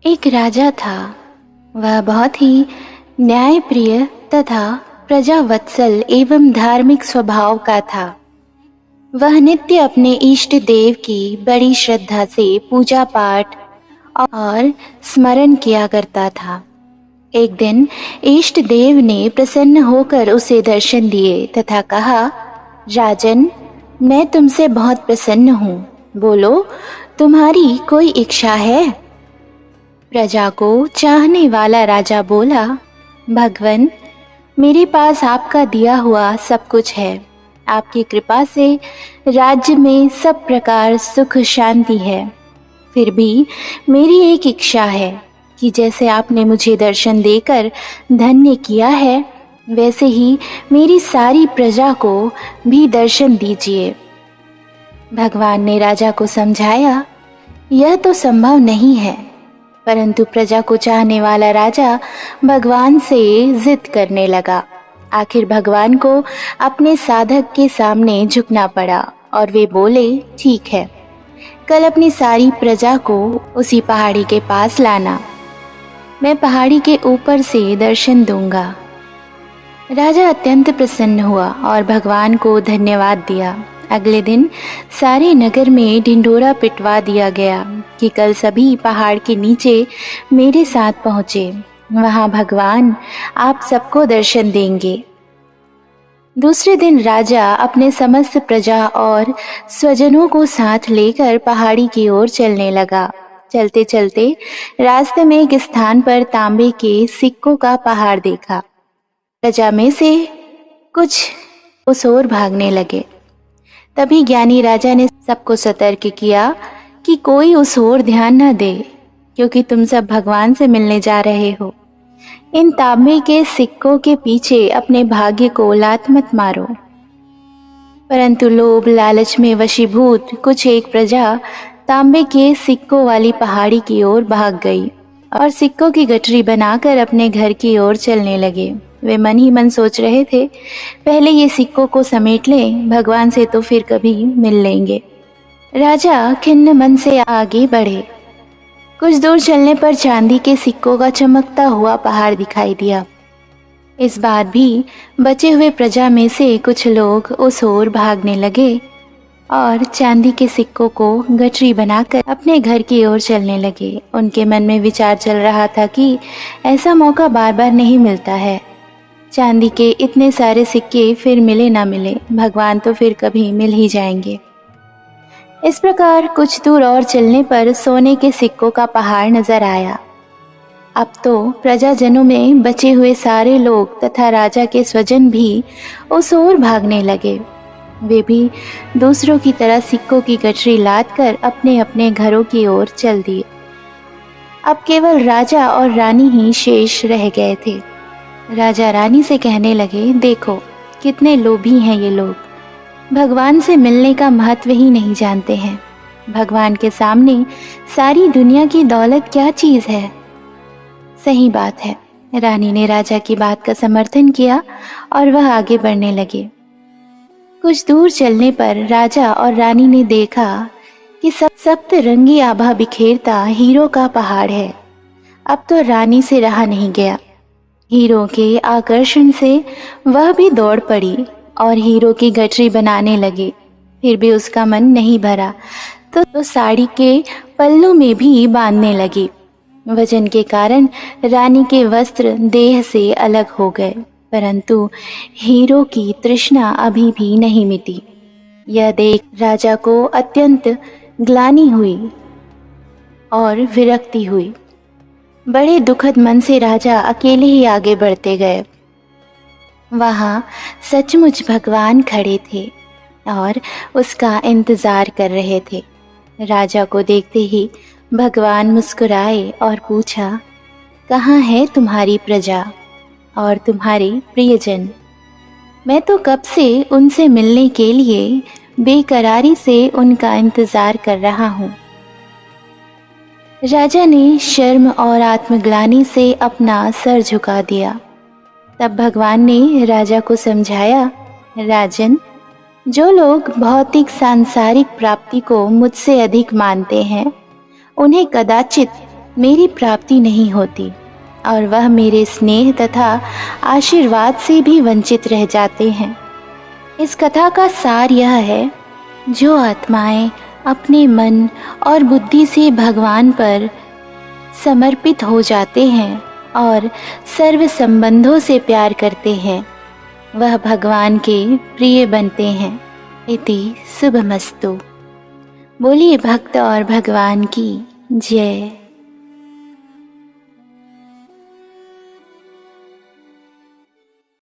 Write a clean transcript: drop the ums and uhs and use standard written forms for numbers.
एक राजा था। वह बहुत ही न्यायप्रिय तथा प्रजावत्सल एवं धार्मिक स्वभाव का था। वह नित्य अपने इष्ट देव की बड़ी श्रद्धा से पूजा पाठ और स्मरण किया करता था। एक दिन इष्ट देव ने प्रसन्न होकर उसे दर्शन दिए तथा कहा, राजन, मैं तुमसे बहुत प्रसन्न हूँ। बोलो, तुम्हारी कोई इच्छा है? प्रजा को चाहने वाला राजा बोला, भगवन, मेरे पास आपका दिया हुआ सब कुछ है। आपकी कृपा से राज्य में सब प्रकार सुख शांति है। फिर भी मेरी एक इच्छा है कि जैसे आपने मुझे दर्शन देकर धन्य किया है, वैसे ही मेरी सारी प्रजा को भी दर्शन दीजिए। भगवान ने राजा को समझाया, यह तो संभव नहीं है। परंतु प्रजा को चाहने वाला राजा भगवान से जिद करने लगा। आखिर भगवान को अपने साधक के सामने झुकना पड़ा और वे बोले, ठीक है, कल अपनी सारी प्रजा को उसी पहाड़ी के पास लाना। मैं पहाड़ी के ऊपर से दर्शन दूंगा। राजा अत्यंत प्रसन्न हुआ और भगवान को धन्यवाद दिया। अगले दिन सारे नगर में ढिंढोरा पिटवा दिया गया कि कल सभी पहाड़ के नीचे मेरे साथ पहुँचे। वहाँ भगवान आप सबको दर्शन देंगे। दूसरे दिन राजा अपने समस्त प्रजा और स्वजनों को साथ लेकर पहाड़ी की ओर चलने लगा। चलते चलते रास्ते में एक स्थान पर तांबे के सिक्कों का पहाड़ देखा। प्रजा में से कुछ उस ओर भागने लगे। तभी ज्ञानी राजा ने सबको सतर्क किया कि कोई उस ओर ध्यान न दे, क्योंकि तुम सब भगवान से मिलने जा रहे हो। इन तांबे के सिक्कों के पीछे अपने भाग्य को लात मत मारो। परंतु लोभ लालच में वशीभूत कुछ एक प्रजा तांबे के सिक्कों वाली पहाड़ी की ओर भाग गई और सिक्कों की गठरी बनाकर अपने घर की ओर चलने लगे। वे मन ही मन सोच रहे थे, पहले ये सिक्कों को समेट लें, भगवान से तो फिर कभी मिल लेंगे। राजा खिन्न मन से आगे बढ़े। कुछ दूर चलने पर चांदी के सिक्कों का चमकता हुआ पहाड़ दिखाई दिया। इस बार भी बचे हुए प्रजा में से कुछ लोग उस ओर भागने लगे और चांदी के सिक्कों को गठरी बनाकर अपने घर की ओर चलने लगे। उनके मन में विचार चल रहा था कि ऐसा मौका बार बार नहीं मिलता है। चांदी के इतने सारे सिक्के फिर मिले ना मिले, भगवान तो फिर कभी मिल ही जाएंगे। इस प्रकार कुछ दूर और चलने पर सोने के सिक्कों का पहाड़ नजर आया। अब तो प्रजाजनों में बचे हुए सारे लोग तथा राजा के स्वजन भी उस ओर भागने लगे। वे भी दूसरों की तरह सिक्कों की गठरी लाद कर अपने अपने घरों की ओर चल दिए। अब केवल राजा और रानी ही शेष रह गए थे। राजा रानी से कहने लगे, देखो कितने लोभी हैं ये लोग, भगवान से मिलने का महत्व ही नहीं जानते हैं। भगवान के सामने सारी दुनिया की दौलत क्या चीज है। सही बात है। रानी ने राजा की बात का समर्थन किया और वह आगे बढ़ने लगे। कुछ दूर चलने पर राजा और रानी ने देखा कि सप्तरंगी आभा बिखेरता हीरों का पहाड़ है। अब तो रानी से रहा नहीं गया। हीरों के आकर्षण से वह भी दौड़ पड़ी और हीरो की गठरी बनाने लगी। फिर भी उसका मन नहीं भरा तो साड़ी के पल्लू में भी बांधने लगी। वजन के कारण रानी के वस्त्र देह से अलग हो गए, परंतु हीरो की तृष्णा अभी भी नहीं मिटी। यह देख राजा को अत्यंत ग्लानि हुई और विरक्ति हुई। बड़े दुखद मन से राजा अकेले ही आगे बढ़ते गए। वहाँ सचमुच भगवान खड़े थे और उसका इंतजार कर रहे थे। राजा को देखते ही भगवान मुस्कुराए और पूछा, कहाँ है तुम्हारी प्रजा और तुम्हारे प्रियजन? मैं तो कब से उनसे मिलने के लिए बेकरारी से उनका इंतजार कर रहा हूँ। राजा ने शर्म और आत्मग्लानि से अपना सर झुका दिया। तब भगवान ने राजा को समझाया, राजन, जो लोग भौतिक सांसारिक प्राप्ति को मुझसे अधिक मानते हैं, उन्हें कदाचित मेरी प्राप्ति नहीं होती और वह मेरे स्नेह तथा आशीर्वाद से भी वंचित रह जाते हैं। इस कथा का सार यह है, जो आत्माएं अपने मन और बुद्धि से भगवान पर समर्पित हो जाते हैं और सर्व संबंधों से प्यार करते हैं, वह भगवान के प्रिय बनते हैं। इति शुभमस्तु। बोलिए भक्त और भगवान की जय।